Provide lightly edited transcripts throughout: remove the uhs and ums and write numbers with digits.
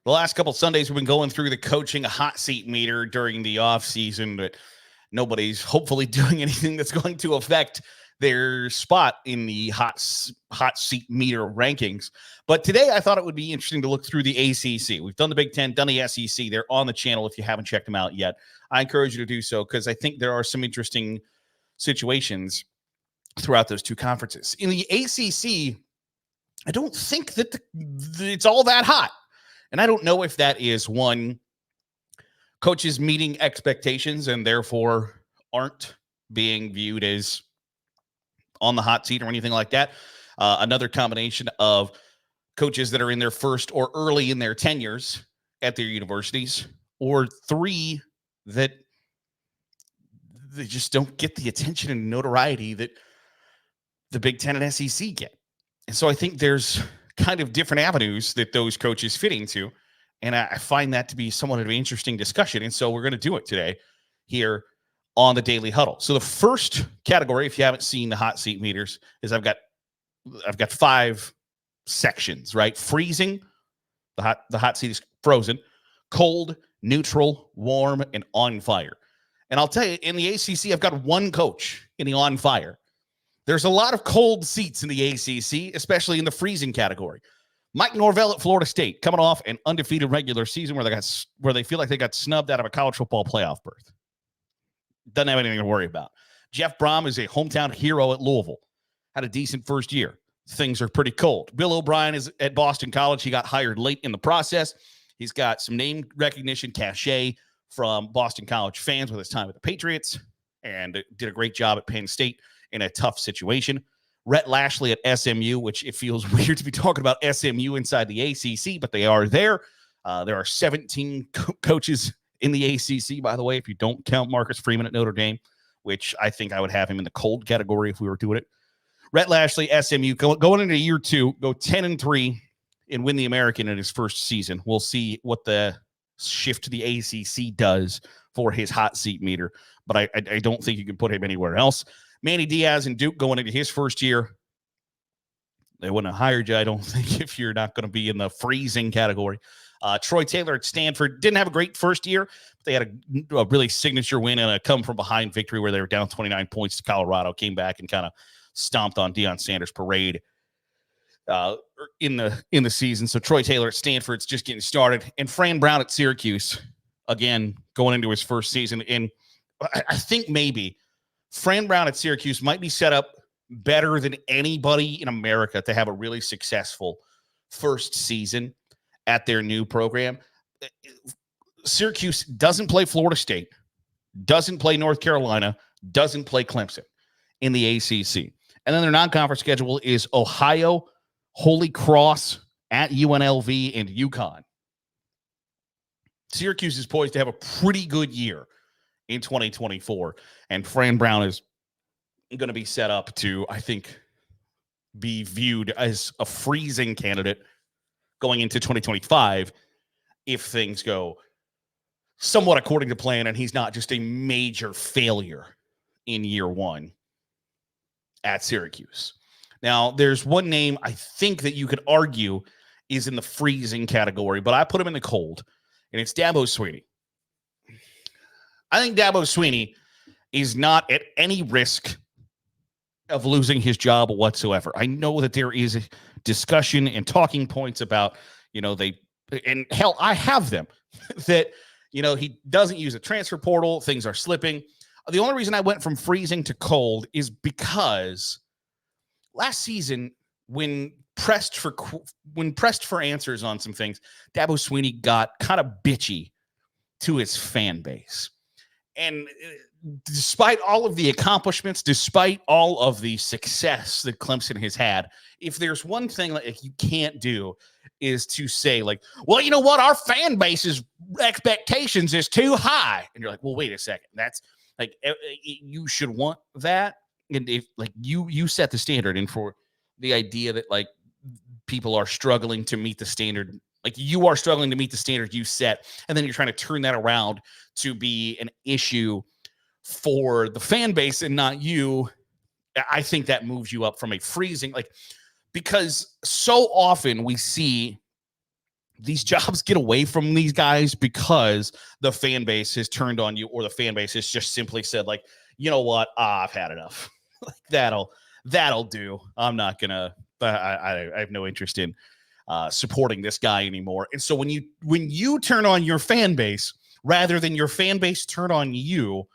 The last couple Sundays, we've been going through the coaching hot seat meter during the off season, but nobody's hopefully doing anything that's going to affect their spot in the hot seat meter rankings. But today, I thought it would be interesting to look through the ACC. We've done the Big Ten, done the SEC. They're on the channel if you haven't checked them out yet. I encourage you to do so because I think there are some interesting situations throughout those two conferences. In the ACC, I don't think that it's all that hot. And I don't know if that is one, coaches meeting expectations and therefore aren't being viewed as on the hot seat or anything like that. Another combination of coaches that are in their first or early in their tenures at their universities, or three that they just don't get the attention and notoriety that the Big Ten and SEC get. And so I think there's kind of different avenues that those coaches fit into. And I find that to be somewhat of an interesting discussion. And so we're going to do it today here on the Daily Huddle. So the first category, if you haven't seen the hot seat meters, is I've got 5 sections, right? Freezing, the hot seat is frozen, cold, neutral, warm, and on fire. And I'll tell you, in the ACC, I've got one coach in the on fire. There's a lot of cold seats in the ACC, especially in the freezing category. Mike Norvell at Florida State, coming off an undefeated regular season where they feel like they got snubbed out of a college football playoff berth. Doesn't have anything to worry about. Jeff Brom is a hometown hero at Louisville. Had a decent first year. Things are pretty cold. Bill O'Brien is at Boston College. He got hired late in the process. He's got some name recognition, cachet from Boston College fans with his time with the Patriots, and did a great job at Penn State in a tough situation. Rhett Lashley at SMU, which it feels weird to be talking about SMU inside the ACC, but they are there. There are 17 coaches in the ACC, by the way, if you don't count Marcus Freeman at Notre Dame, which I think I would have him in the cold category if we were doing it. Rhett Lashley, SMU, going into year 2, go 10-3 and win the American in his first season. We'll see what the shift to the ACC does for his hot seat meter, but I don't think you can put him anywhere else. Manny Diaz and Duke going into his first year. They wouldn't have hired you, I don't think, if you're not going to be in the freezing category. Troy Taylor at Stanford didn't have a great first year, but they had a really signature win and a come-from-behind victory where they were down 29 points to Colorado, came back and kind of stomped on Deion Sanders' parade in the season. So Troy Taylor at Stanford's just getting started. And Fran Brown at Syracuse, again, going into his first season. And I think maybe Fran Brown at Syracuse might be set up better than anybody in America to have a really successful first season at their new program. Syracuse doesn't play Florida State, doesn't play North Carolina, doesn't play Clemson in the ACC. And then their non-conference schedule is Ohio, Holy Cross, at UNLV, and UConn. Syracuse is poised to have a pretty good year in 2024, and Fran Brown is going to be set up to, I think, be viewed as a freezing candidate going into 2025 if things go somewhat according to plan and he's not just a major failure in year 1 at Syracuse. Now, there's one name I think that you could argue is in the freezing category, but I put him in the cold, and it's Dabo Swinney. I think Dabo Swinney is not at any risk of losing his job whatsoever. I know that there is a discussion and talking points about, and hell, I have them, that, he doesn't use a transfer portal. Things are slipping. The only reason I went from freezing to cold is because last season, when pressed for answers on some things, Dabo Swinney got kind of bitchy to his fan base. And despite all of the accomplishments, despite all of the success that Clemson has had, if there's one thing like you can't do is to say, like, well, you know what? Our fan base's expectations is too high. And you're like, well, wait a second. That's like, you should want that. And if like you set the standard, and for the idea that like people are struggling to meet the standard, like you are struggling to meet the standard you set, and then you're trying to turn that around to be an issue for the fan base and not you. I think that moves you up from a freezing, like, because so often we see these jobs get away from these guys because the fan base has turned on you, or the fan base has just simply said, like, you know what, I've had enough. Like, that'll do. I'm not gonna. I have no interest in supporting this guy anymore. And so when you turn on your fan base rather than your fan base turn on you,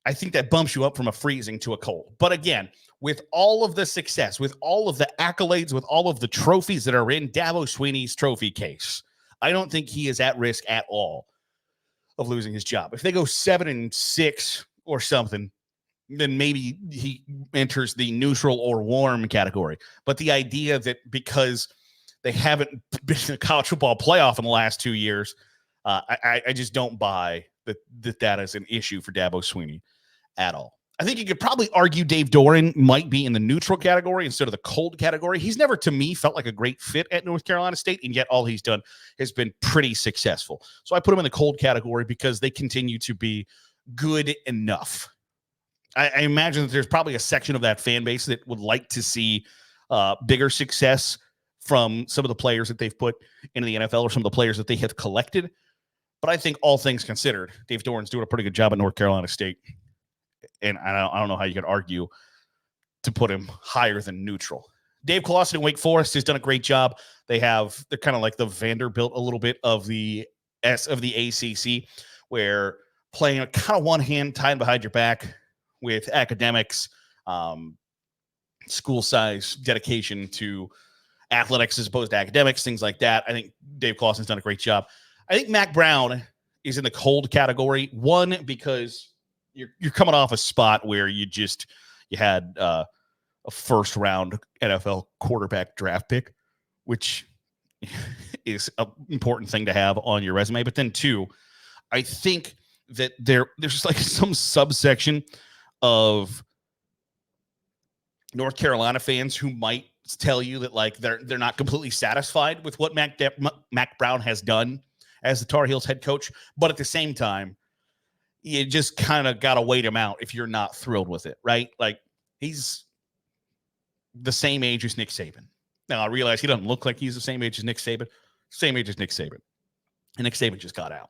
I think that bumps you up from a freezing to a cold. But again, with all of the success, with all of the accolades, with all of the trophies that are in Dabo Swinney's trophy case, I don't think he is at risk at all of losing his job. If they go 7-6 or something, then maybe he enters the neutral or warm category. But the idea that because they haven't been in a college football playoff in the last 2 years, I just don't buy that is an issue for Dabo Swinney at all. I think you could probably argue Dave Doeren might be in the neutral category instead of the cold category. He's never, to me, felt like a great fit at North Carolina State, and yet all he's done has been pretty successful. So I put him in the cold category because they continue to be good enough. I imagine that there's probably a section of that fan base that would like to see bigger success from some of the players that they've put into the NFL or some of the players that they have collected. But I think all things considered, Dave Doeren's doing a pretty good job at North Carolina State. And I don't know how you could argue to put him higher than neutral. Dave Clawson in Wake Forest has done a great job. They're kind of like the Vanderbilt a little bit of the ACC, where playing a kind of one hand tied behind your back with academics, school size dedication to athletics as opposed to academics, things like that. I think Dave Clawson's done a great job. I think Mack Brown is in the cold category. One, because you're coming off a spot where you had a first round NFL quarterback draft pick, which is an important thing to have on your resume. But then two, I think that there's just like some subsection of North Carolina fans who might tell you that like they're not completely satisfied with what Mack Brown has done as the Tar Heels head coach, but at the same time, you just kind of got to wait him out if you're not thrilled with it, right? Like, he's the same age as Nick Saban. Now, I realize he doesn't look like he's the same age as Nick Saban. Same age as Nick Saban. And Nick Saban just got out.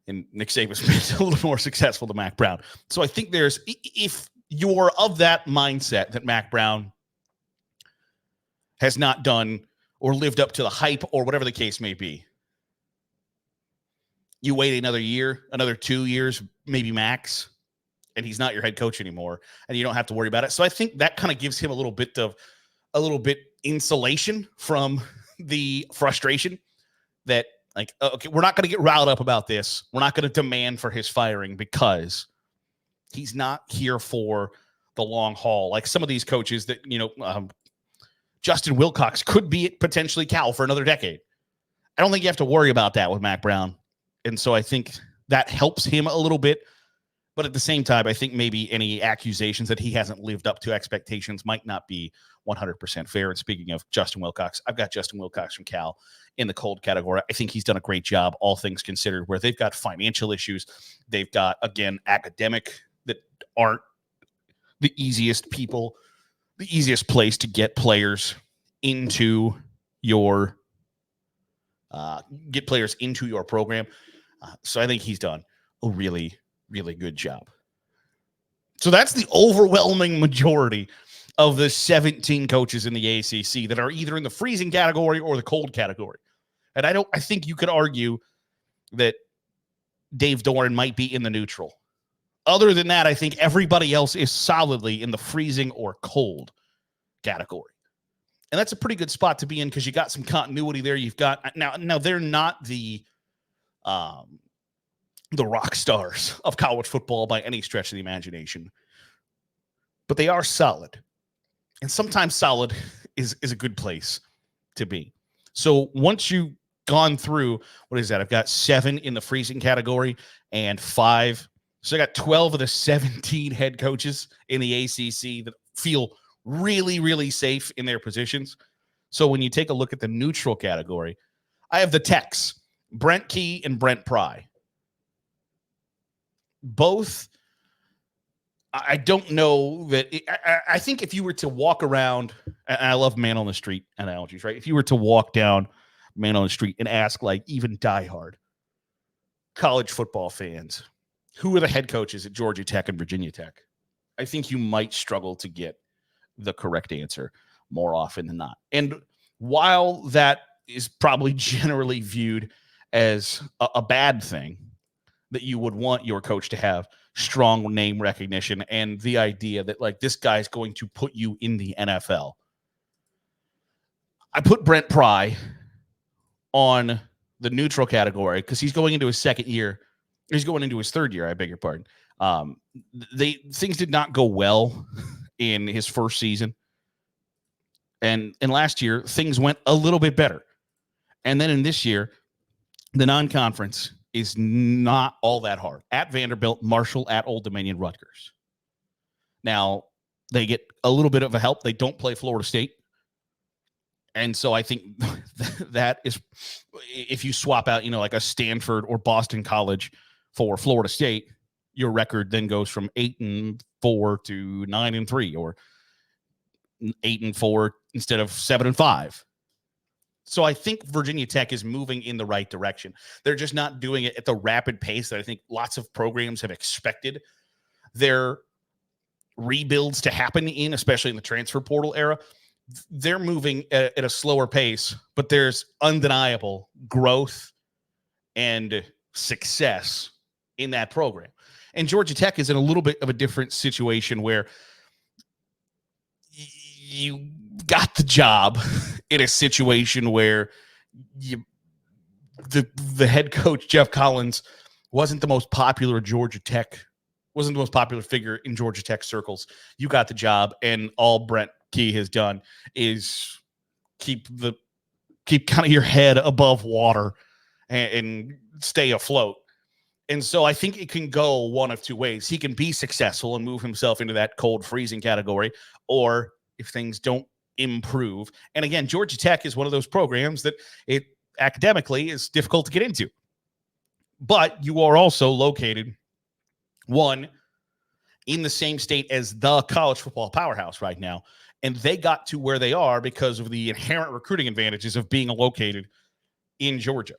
And Nick Saban's been a little more successful than Mack Brown. So I think if you're of that mindset that Mack Brown has not done or lived up to the hype or whatever the case may be, you wait another year, another 2 years, maybe max, and he's not your head coach anymore, and you don't have to worry about it. So I think that kind of gives him a little bit insulation from the frustration that, like, okay, we're not going to get riled up about this. We're not going to demand for his firing because he's not here for the long haul. Like some of these coaches that, Justin Wilcox could be potentially Cal for another decade. I don't think you have to worry about that with Mack Brown. And so I think that helps him a little bit. But at the same time, I think maybe any accusations that he hasn't lived up to expectations might not be 100% fair. And speaking of Justin Wilcox, I've got Justin Wilcox from Cal in the cold category. I think he's done a great job, all things considered, where they've got financial issues. They've got, again, academic that aren't the easiest place to get players into your program. So I think he's done a really, really good job. So that's the overwhelming majority of the 17 coaches in the ACC that are either in the freezing category or the cold category. And I think you could argue that Dave Doeren might be in the neutral. Other than that, I think everybody else is solidly in the freezing or cold category. And that's a pretty good spot to be in because you got some continuity there. You've got now they're not the rock stars of college football by any stretch of the imagination, but they are solid. And sometimes solid is a good place to be. So once you've gone through, what is that? I've got 7 in the freezing category and 5. So I got 12 of the 17 head coaches in the ACC that feel really, really safe in their positions. So when you take a look at the neutral category, I have the Techs, Brent Key and Brent Pry. Both, I don't know that. I think if you were to walk around, and I love man on the street analogies, right? If you were to walk down man on the street and ask, like, even diehard college football fans, who are the head coaches at Georgia Tech and Virginia Tech? I think you might struggle to get the correct answer more often than not. And while that is probably generally viewed as a bad thing, that you would want your coach to have strong name recognition and the idea that, like, this guy's going to put you in the NFL. I put Brent Pry on the neutral category because he's going into his second year. He's going into his third year, I beg your pardon. Things did not go well in his first season. And last year, things went a little bit better. And then in this year, the non-conference is not all that hard. At Vanderbilt, Marshall, at Old Dominion, Rutgers. Now, they get a little bit of a help. They don't play Florida State. And so I think that is, if you swap out, like a Stanford or Boston College for Florida State, your record then goes from 8-4 to 9-3, or 8-4 instead of 7-5. So I think Virginia Tech is moving in the right direction. They're just not doing it at the rapid pace that I think lots of programs have expected their rebuilds to happen in, especially in the transfer portal era. They're moving at a slower pace, but there's undeniable growth and success in that program. And Georgia Tech is in a little bit of a different situation where you got the job in a situation where the head coach, Jeff Collins, wasn't the most popular figure in Georgia Tech circles. You got the job, and all Brent Key has done is keep kind of your head above water and stay afloat. And so I think it can go one of two ways. He can be successful and move himself into that cold freezing category, or if things don't improve. And again, Georgia Tech is one of those programs that it academically is difficult to get into. But you are also located, one, in the same state as the college football powerhouse right now. And they got to where they are because of the inherent recruiting advantages of being located in Georgia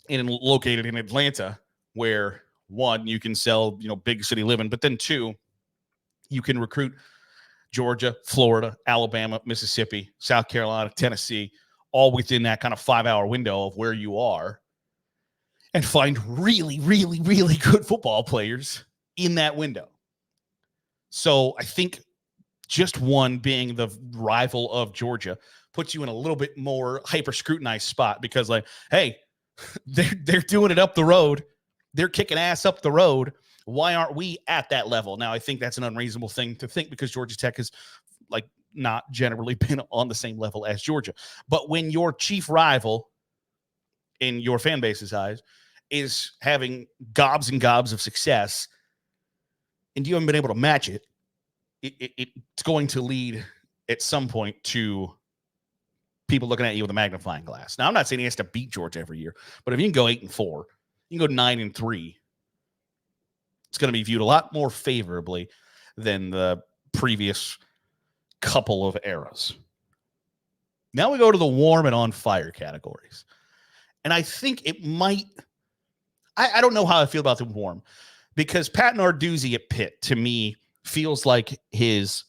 and located in Atlanta, where, one, you can sell, big city living, but then two, you can recruit Georgia, Florida, Alabama, Mississippi, South Carolina, Tennessee, all within that kind of 5-hour window of where you are, and find really, really, really good football players in that window. So I think just one being the rival of Georgia puts you in a little bit more hyper-scrutinized spot because, like, hey, they're doing it up the road. They're kicking ass up the road. Why aren't we at that level? Now, I think that's an unreasonable thing to think because Georgia Tech has, like, not generally been on the same level as Georgia. But when your chief rival, in your fan base's eyes, is having gobs and gobs of success, and you haven't been able to match it, it's going to lead at some point to people looking at you with a magnifying glass. Now, I'm not saying he has to beat Georgia every year, but if you can go 8-4, you can go 9-3. It's going to be viewed a lot more favorably than the previous couple of eras. Now we go to the warm and on fire categories. And I think it might, I don't know how I feel about the warm, because Pat Narduzzi at Pitt, to me, feels like his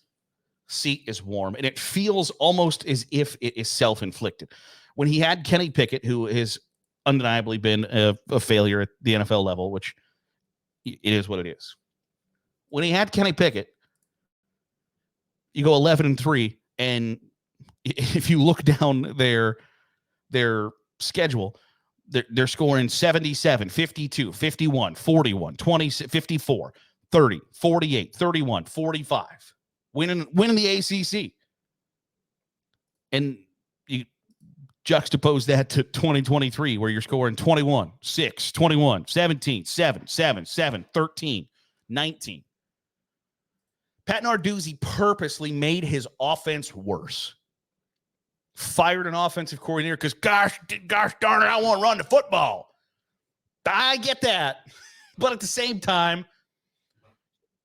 seat is warm, and it feels almost as if it is self-inflicted. When he had Kenny Pickett, who has undeniably been a failure at the NFL level, which it is what it is. When he had Kenny Pickett, you go 11-3, and if you look down their schedule, they're scoring 77, 52, 51, 41, 20, 54, 30, 48, 31, 45, winning the ACC. And you juxtapose that to 2023, where you're scoring 21, 6, 21, 17, 7, 7, 7, 13, 19. Pat Narduzzi purposely made his offense worse. Fired an offensive coordinator because, gosh darn it, I want to run the football. I get that. But at the same time,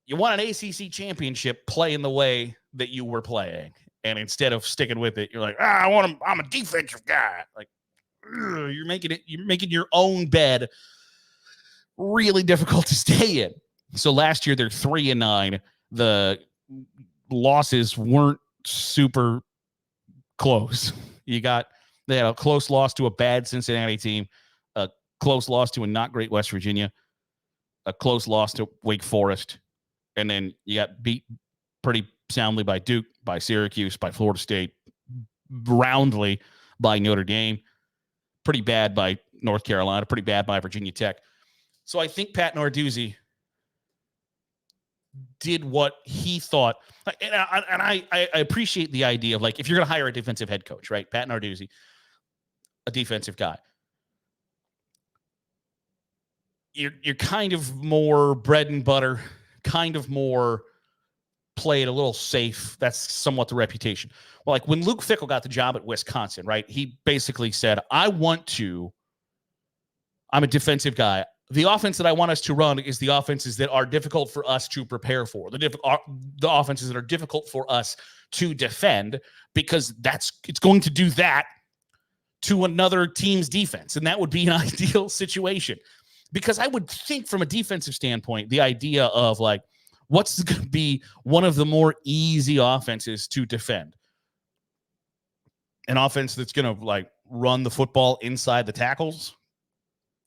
you want an ACC championship, playing the way that you were playing. And instead of sticking with it, you're like, I'm a defensive guy. Like, you're making your own bed really difficult to stay in. So last year they're 3-9. The losses weren't super close. They had a close loss to a bad Cincinnati team, a close loss to a not great West Virginia, a close loss to Wake Forest, and then you got beat pretty soundly by Duke, by Syracuse, by Florida State, roundly by Notre Dame, pretty bad by North Carolina, pretty bad by Virginia Tech. So I think Pat Narduzzi did what he thought. And I appreciate the idea of, like, if you're going to hire a defensive head coach, right? Pat Narduzzi, a defensive guy. You're kind of more bread and butter, kind of more play it a little safe. That's somewhat the reputation. Well, like when Luke Fickell got the job at Wisconsin, right? He basically said, I'm a defensive guy. The offense that I want us to run is the offenses that are difficult for us to prepare for, the offenses that are difficult for us to defend, because it's going to do that to another team's defense. And that would be an ideal situation. Because I would think from a defensive standpoint, the idea of, like, what's going to be one of the more easy offenses to defend? An offense that's going to, like, run the football inside the tackles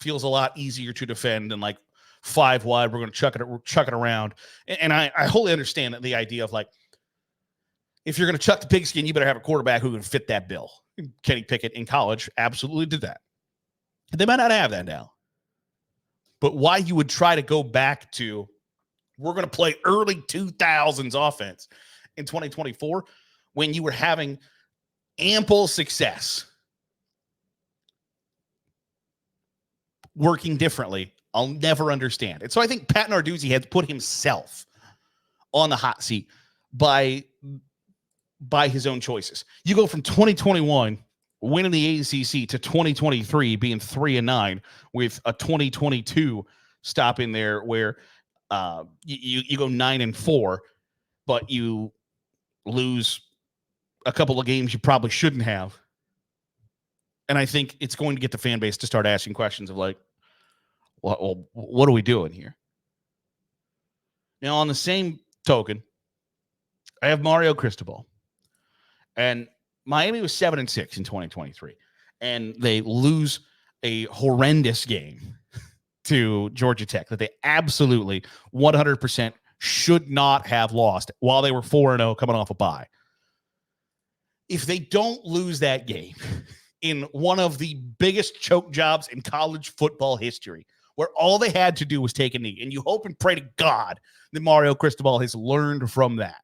feels a lot easier to defend than, like, 5 wide. We're going to chuck it around. And I wholly understand the idea of, like, if you're going to chuck the pigskin, you better have a quarterback who can fit that bill. Kenny Pickett in college absolutely did that. They might not have that now. But why you would try to go back to, we're going to play early 2000s offense in 2024 when you were having ample success working differently, I'll never understand. And so I think Pat Narduzzi had put himself on the hot seat by his own choices. You go from 2021 winning the ACC to 2023 being 3-9 with a 2022 stop in there where you go 9-4, but you lose a couple of games you probably shouldn't have. And I think it's going to get the fan base to start asking questions of, like, well, what are we doing here? Now, on the same token, I have Mario Cristobal. And Miami was 7-6 in 2023. And they lose a horrendous game to Georgia Tech that they absolutely 100% should not have lost while they were 4-0 coming off a bye. If they don't lose that game in one of the biggest choke jobs in college football history, where all they had to do was take a knee, and you hope and pray to God that Mario Cristobal has learned from that.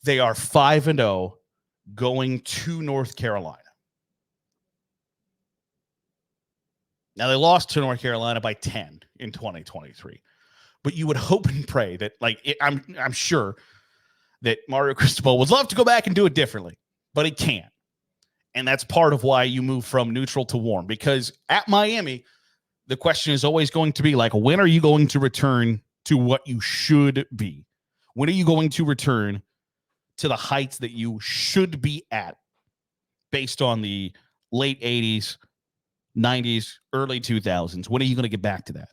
They are 5-0 going to North Carolina. Now, they lost to North Carolina by 10 in 2023. But you would hope and pray that, like, I'm sure that Mario Cristobal would love to go back and do it differently, but he can't. And that's part of why you move from neutral to warm, because at Miami, the question is always going to be, like, when are you going to return to what you should be? When are you going to return to the heights that you should be at based on the late 80s, 90s, early 2000s? When are you going to get back to that?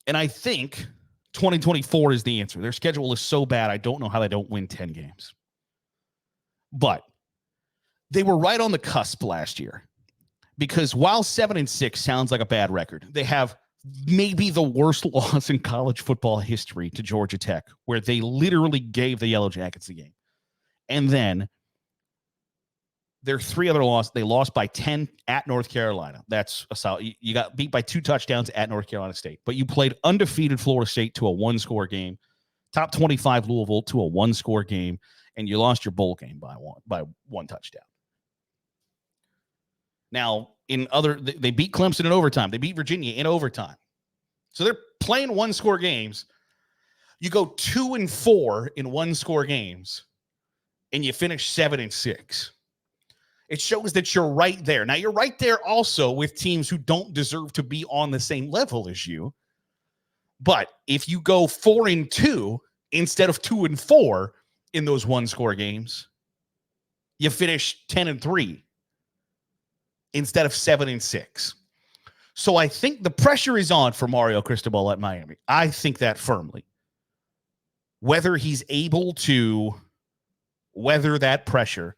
And I think 2024 is the answer. Their schedule is so bad, I don't know how they don't win 10 games. But they were right on the cusp last year, because while 7-6 sounds like a bad record, they have maybe the worst loss in college football history to Georgia Tech, where they literally gave the Yellow Jackets the game. And then their 3 other losses, they lost by 10 at North Carolina. That's a solid. You got beat by 2 touchdowns at North Carolina State, but you played undefeated Florida State to a 1-score game, top 25 Louisville to a 1-score game, and you lost your bowl game by one touchdown. Now, they beat Clemson in overtime. They beat Virginia in overtime. So they're playing 1-score games. You go 2-4 in 1-score games, and you finish 7-6. It shows that you're right there. Now, you're right there also with teams who don't deserve to be on the same level as you. But if you go 4-2 instead of 2-4 in those 1-score games, you finish 10-3 instead of 7-6. So I think the pressure is on for Mario Cristobal at Miami. I think that firmly. Whether he's able to weather that pressure,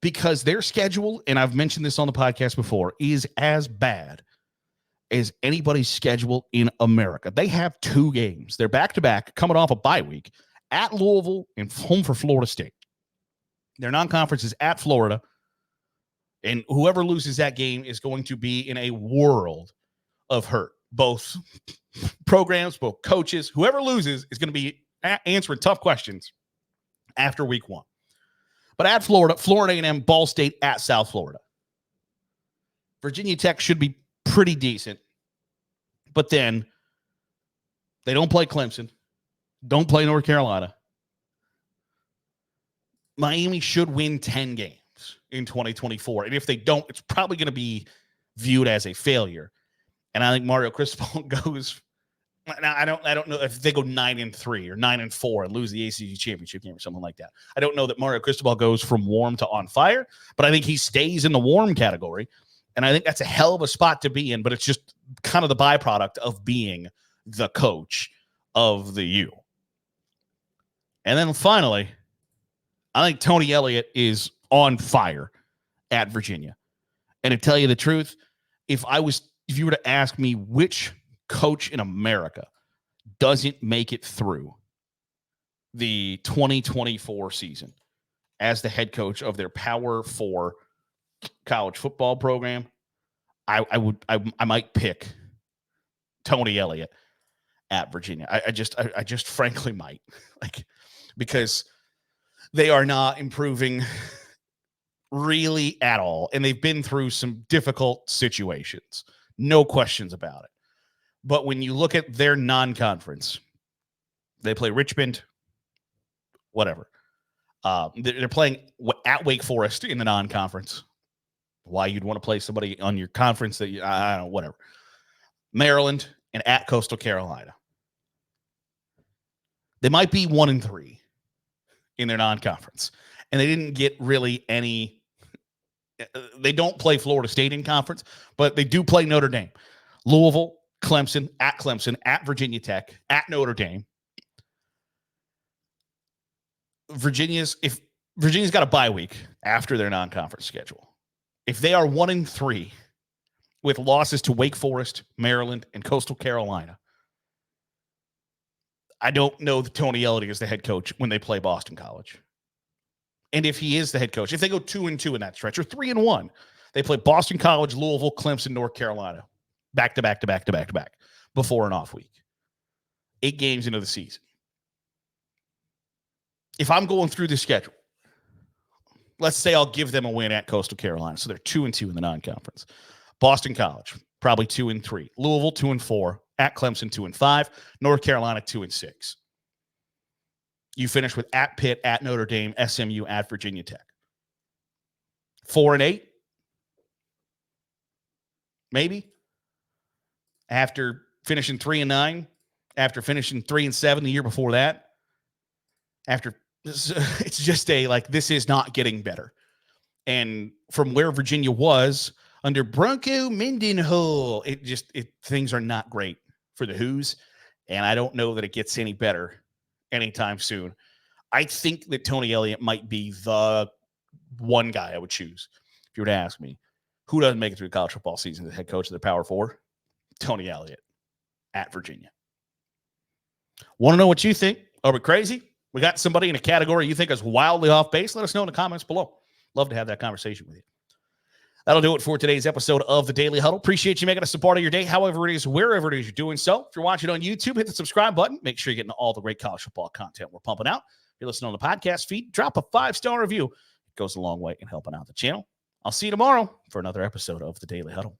because their schedule, and I've mentioned this on the podcast before, is as bad as anybody's schedule in America. They have 2 games. They're back-to-back, coming off a bye week, at Louisville and home for Florida State. Their non-conference is at Florida, and whoever loses that game is going to be in a world of hurt. Both programs, both coaches, whoever loses is going to be answering tough questions after week 1. But at Florida, Florida A&M, Ball State, at South Florida. Virginia Tech should be pretty decent. But then they don't play Clemson, don't play North Carolina. Miami should win 10 games in 2024. And if they don't, it's probably going to be viewed as a failure. And I think Mario Cristobal goes. Now, I don't know if they go 9-3 or 9-4 and lose the ACC championship game or something like that. I don't know that Mario Cristobal goes from warm to on fire, but I think he stays in the warm category. And I think that's a hell of a spot to be in, but it's just kind of the byproduct of being the coach of the U. And then finally, I think Tony Elliott is on fire at Virginia. And to tell you the truth, if you were to ask me which coach in America doesn't make it through the 2024 season as the head coach of their Power 4 college football program, I might pick Tony Elliott at Virginia. I just frankly might, because they are not improving really at all, and they've been through some difficult situations, no questions about it. But when you look at their non-conference, they play Richmond, whatever. They're playing at Wake Forest in the non-conference. Why you'd want to play somebody on your conference that I don't know, whatever. Maryland and at Coastal Carolina. They might be 1-3 in their non-conference, and they didn't get really any. They don't play Florida State in conference, but they do play Notre Dame, Louisville, Clemson, at Virginia Tech, at Notre Dame. Virginia's got a bye week after their non-conference schedule. If they are 1-3 with losses to Wake Forest, Maryland, and Coastal Carolina, I don't know that Tony Elliott is the head coach when they play Boston College. And if he is the head coach, if they go 2-2 in that stretch, or 3-1, they play Boston College, Louisville, Clemson, North Carolina, back to back before an off week. 8 games into the season. If I'm going through the schedule, let's say I'll give them a win at Coastal Carolina. So they're 2-2 in the non-conference. Boston College, probably 2-3. Louisville, 2-4. At Clemson, 2-5. North Carolina, 2-6. You finish with at Pitt, at Notre Dame, SMU, at Virginia Tech. 4-8. Maybe. After finishing 3-9. After finishing 3-7 the year before that. It's just this is not getting better. And from where Virginia was under Bronco Mendenhall, things are not great for the Hoos. And I don't know that it gets any better anytime soon. I think that Tony Elliott might be the one guy I would choose. If you were to ask me, who doesn't make it through the college football season as head coach of the Power 4? Tony Elliott at Virginia. Want to know what you think? Are we crazy? We got somebody in a category you think is wildly off base? Let us know in the comments below. Love to have that conversation with you. That'll do it for today's episode of the Daily Huddle. Appreciate you making us a part of your day, however it is, wherever it is you're doing so. If you're watching on YouTube, hit the subscribe button. Make sure you're getting all the great college football content we're pumping out. If you're listening on the podcast feed, drop a 5-star review. It goes a long way in helping out the channel. I'll see you tomorrow for another episode of the Daily Huddle.